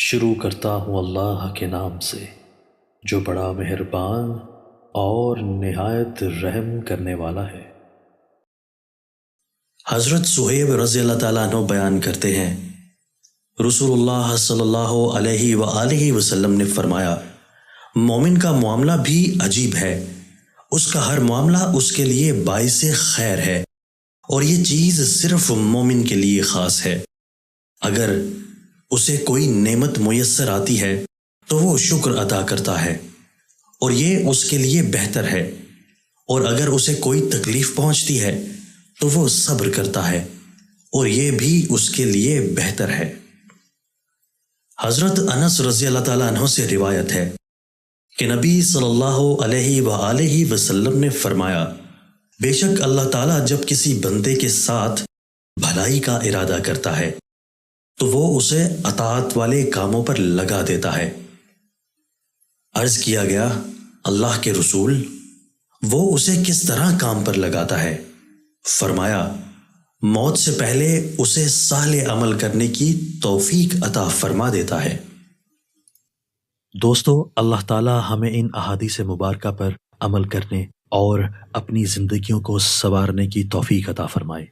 شروع کرتا ہوں اللہ کے نام سے جو بڑا مہربان اور نہایت رحم کرنے والا ہے۔ حضرت صہیب رضی اللہ تعالیٰ عنہ بیان کرتے ہیں، رسول اللہ صلی اللہ علیہ وآلہ وسلم نے فرمایا، مومن کا معاملہ بھی عجیب ہے، اس کا ہر معاملہ اس کے لیے باعث خیر ہے، اور یہ چیز صرف مومن کے لیے خاص ہے۔ اگر اسے کوئی نعمت میسر آتی ہے تو وہ شکر ادا کرتا ہے اور یہ اس کے لیے بہتر ہے، اور اگر اسے کوئی تکلیف پہنچتی ہے تو وہ صبر کرتا ہے اور یہ بھی اس کے لیے بہتر ہے۔ حضرت انس رضی اللہ تعالیٰ عنہ سے روایت ہے کہ نبی صلی اللہ علیہ وآلہ وسلم نے فرمایا، بے شک اللہ تعالیٰ جب کسی بندے کے ساتھ بھلائی کا ارادہ کرتا ہے تو وہ اسے اطاعت والے کاموں پر لگا دیتا ہے۔ عرض کیا گیا، اللہ کے رسول، وہ اسے کس طرح کام پر لگاتا ہے؟ فرمایا، موت سے پہلے اسے صالح عمل کرنے کی توفیق عطا فرما دیتا ہے۔ دوستو، اللہ تعالی ہمیں ان احادیث مبارکہ پر عمل کرنے اور اپنی زندگیوں کو سنوارنے کی توفیق عطا فرمائے۔